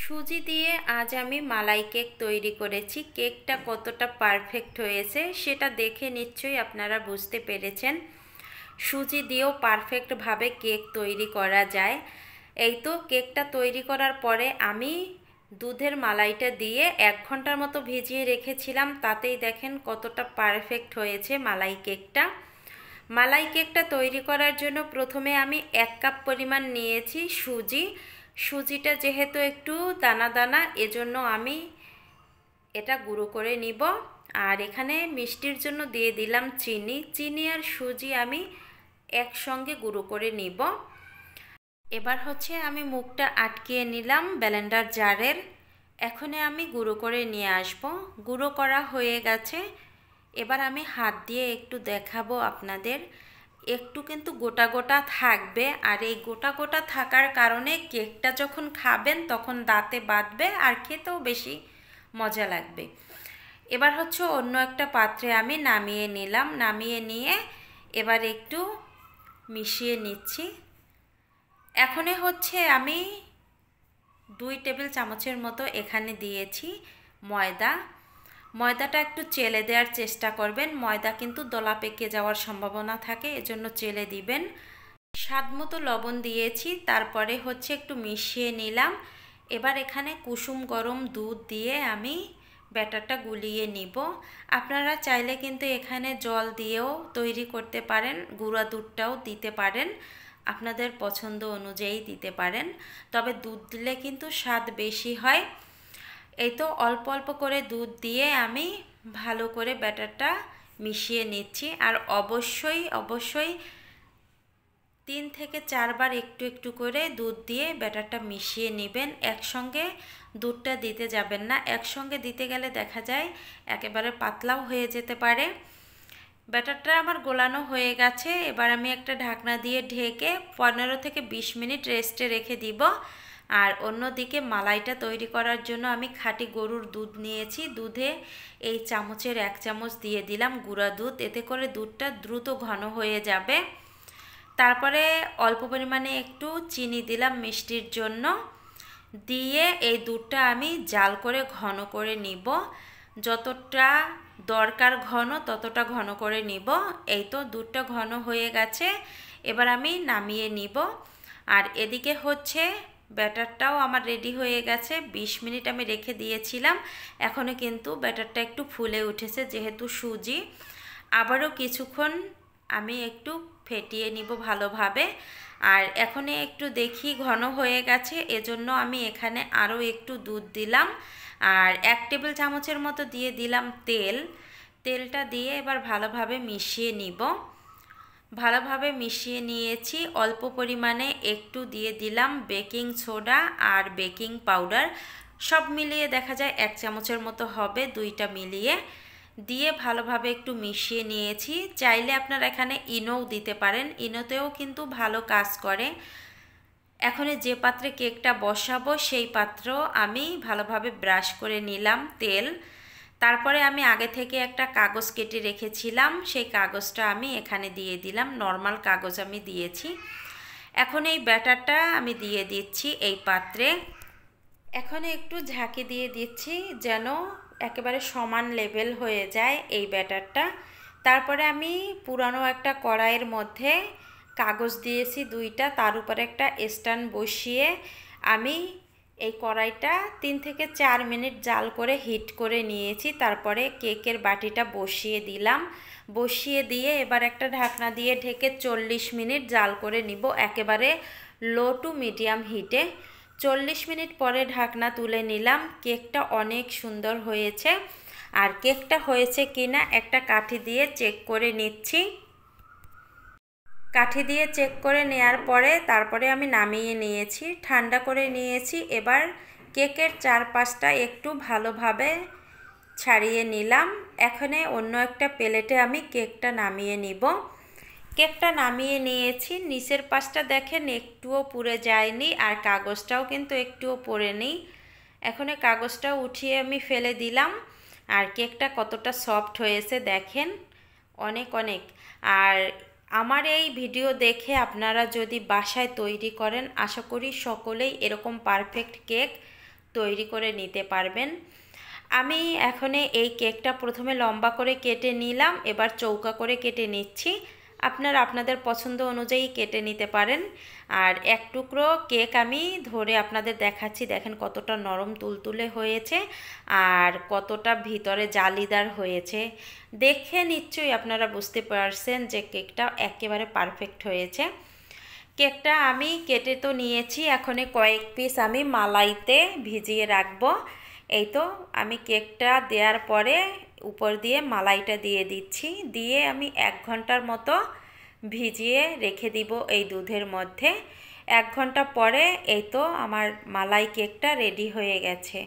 সুজি দিয়ে আজ আমি মালাই কেক তৈরি করেছি। কেকটা কতটা পারফেক্ট হয়েছে সেটা দেখে নিশ্চয়ই আপনারা বুঝতে পেরেছেন। সুজি দিয়েও পারফেক্টভাবে কেক তৈরি করা যায়। এই তো কেকটা তৈরি করার পরে আমি দুধের মালাইটা দিয়ে 1 ঘন্টার মতো ভিজিয়ে রেখেছিলাম। তাতেই দেখেন কতটা পারফেক্ট হয়েছে মালাই কেকটা। মালাই কেকটা তৈরি করার জন্য প্রথমে আমি 1 কাপ পরিমাণ নিয়েছি সুজিটা যেহেতু একটু দানা দানা, এজন্য আমি এটা গুঁড়ো করে নিব। আর এখানে মিষ্টির জন্য দিয়ে দিলাম চিনি আর সুজি আমি একসঙ্গে গুঁড়ো করে নিব। এবার হচ্ছে আমি মুখটা আটকিয়ে নিলাম ব্লেন্ডার জারের। এখনে আমি গুঁড়ো করে নিয়ে আসব। গুঁড়ো করা হয়ে গেছে। এবার আমি হাত দিয়ে একটু দেখাবো আপনাদের। একটু কিন্তু গোটা গোটা থাকবে, আর এই গোটা গোটা থাকার কারণে কেকটা যখন খাবেন তখন দাঁতে বাঁধবে আর খেতেও বেশি মজা লাগবে। এবার হচ্ছে অন্য একটা পাত্রে আমি নামিয়ে নিলাম। নামিয়ে নিয়ে এবার একটু মিশিয়ে নিচ্ছি। এখনে হচ্ছে আমি 2 টেবিল চামচের মতো এখানে দিয়েছি ময়দাটা একটু চেলে দেওয়ার চেষ্টা করবেন। ময়দা কিন্তু দলা পেকে যাওয়ার সম্ভাবনা থাকে, এজন্য চেলে দিবেন। স্বাদ মতো লবণ দিয়েছি, তারপরে হচ্ছে একটু মিশিয়ে নিলাম। এবার এখানে কুসুম গরম দুধ দিয়ে আমি ব্যাটারটা গুলিয়ে নিব। আপনারা চাইলে কিন্তু এখানে জল দিয়েও তৈরি করতে পারেন, গুঁড়া দুধটাও দিতে পারেন, আপনাদের পছন্দ অনুযায়ী দিতে পারেন। তবে দুধ দিলে কিন্তু স্বাদ বেশি হয়। এই তো অল্প অল্প করে দুধ দিয়ে আমি ভালো করে ব্যাটারটা মিশিয়ে নিচ্ছি। আর অবশ্যই 3 থেকে 4 বার একটু একটু করে দুধ দিয়ে ব্যাটারটা মিশিয়ে নেবেন। একসঙ্গে দুধটা দিতে যাবেন না, একসঙ্গে দিতে গেলে দেখা যায় একেবারে পাতলাও হয়ে যেতে পারে। ব্যাটারটা আমার গোলানো হয়ে গেছে। এবার আমি একটা ঢাকনা দিয়ে ঢেকে 15 থেকে 20 মিনিট রেস্টে রেখে দিব। আর অন্যদিকে মালাইটা তৈরি করার জন্য আমি খাঁটি গরুর দুধ নিয়েছি। দুধে এই চামচের 1 চামচ দিয়ে দিলাম গুঁড়া দুধ, এতে করে দুধটা দ্রুত ঘন হয়ে যাবে। তারপরে অল্প পরিমাণে একটু চিনি দিলাম মিষ্টির জন্য। দিয়ে এই দুধটা আমি জাল করে ঘন করে নিব। যতটা দরকার ঘন ততটা ঘন করে নিব। এই তো দুধটা ঘন হয়ে গেছে, এবার আমি নামিয়ে নিব। আর এদিকে হচ্ছে ব্যাটারটাও আমার রেডি হয়ে গেছে। 20 মিনিট আমি রেখে দিয়েছিলাম। এখনও কিন্তু ব্যাটারটা একটু ফুলে উঠেছে যেহেতু সুজি। আবারও কিছুক্ষণ আমি একটু ফেটিয়ে নিব ভালোভাবে। আর এখন একটু দেখি ঘন হয়ে গেছে, এজন্য আমি এখানে আরও একটু দুধ দিলাম। আর 1 টেবিল চামচের মতো দিয়ে দিলাম তেলটা দিয়ে এবার ভালোভাবে মিশিয়ে নিব। ভালোভাবে মিশিয়ে নিয়েছি। অল্প পরিমাণে একটু দিয়ে দিলাম বেকিং সোডা আর বেকিং পাউডার। সব মিলিয়ে দেখা যায় 1 চামচের মতো হবে, দুইটা মিলিয়ে দিয়ে ভালোভাবে একটু মিশিয়ে নিয়েছি। চাইলে আপনারা এখানে ইনোও দিতে পারেন, ইনোতেও কিন্তু ভালো কাজ করে। এখন যে পাত্রে কেকটা বসাবো সেই পাত্র আমি ভালোভাবে ব্রাশ করে নিলাম তেল। তারপরে আমি আগে থেকে একটা কাগজ কেটে রেখেছিলাম, সেই কাগজটা আমি এখানে দিয়ে দিলাম। নর্মাল কাগজ আমি দিয়েছি। এখন এই ব্যাটারটা আমি দিয়ে দিচ্ছি এই পাত্রে। এখন একটু ঝাঁকি দিয়ে দিচ্ছি যেন একেবারে সমান লেভেল হয়ে যায় এই ব্যাটারটা। তারপরে আমি পুরানো একটা কড়াইয়ের মধ্যে কাগজ দিয়েছি 2টা, তার উপরে একটা স্ট্যান্ড বসিয়ে আমি এই কড়াইটা 3 থেকে 4 মিনিট জাল করে হিট করে নিয়েছি। তারপরে কেকের বাটিটা বসিয়ে দিলাম। বসিয়ে দিয়ে এবার একটা ঢাকনা দিয়ে ঢেকে 40 মিনিট জাল করে নিব, একেবারে লো টু মিডিয়াম হিটে। 40 মিনিট পরে ঢাকনা তুলে নিলাম। কেকটা অনেক সুন্দর হয়েছে। আর কেকটা হয়েছে কিনা একটা কাঠি দিয়ে চেক করে নিচ্ছি। কাঠি দিয়ে চেক করে নেয়ার পরে তারপরে আমি নামিয়ে নিয়েছি, ঠান্ডা করে নিয়েছি। এবার কেকের চারপাশটা একটু ভালোভাবে ছাড়িয়ে নিলাম। এখানে অন্য একটা প্লেটে আমি কেকটা নামিয়ে নিব। কেকটা নামিয়ে নিয়েছি। নিচের পাশটা দেখেন একটুও পুড়ে যায়নি, আর কাগজটাও কিন্তু একটুও পোড়েনি। এখন কাগজটাও উঠিয়ে আমি ফেলে দিলাম। আর কেকটা কতটা সফট হয়েছে দেখেন, অনেক। আর আমার এই ভিডিও দেখে আপনারা যদি বাসায় তৈরি করেন, আশা করি সকলেই এরকম পারফেক্ট কেক তৈরি করে নিতে পারবেন। আমি এখন এই কেকটা প্রথমে লম্বা করে কেটে নিলাম, এবার চৌকা করে কেটে নিচ্ছি। আপনারা আপনাদের পছন্দ অনুযায়ী কেটে নিতে পারেন। আর এক টুকরো কেক আমি ধরে আপনাদের দেখাচ্ছি, দেখেন কতটা নরম তুলতুলে হয়েছে আর কতটা ভিতরে জালিদার হয়েছে। দেখে নিশ্চয়ই আপনারা বুঝতে পারছেন যে কেকটা একেবারে পারফেক্ট হয়েছে। কেকটা আমি কেটে তো নিয়েছি, এখন কয়েক পিস আমি মালাইতে ভিজিয়ে রাখবো। এই তো আমি কেকটা দেওয়ার পরে উপর দিয়ে মালাইটা দিয়ে দিচ্ছি, দিয়ে আমি 1 ঘন্টার মতো ভিজিয়ে রেখে দিব এই দুধের মধ্যে। 1 ঘন্টা পরে এই তো আমার মালাই কেকটা রেডি হয়ে গেছে।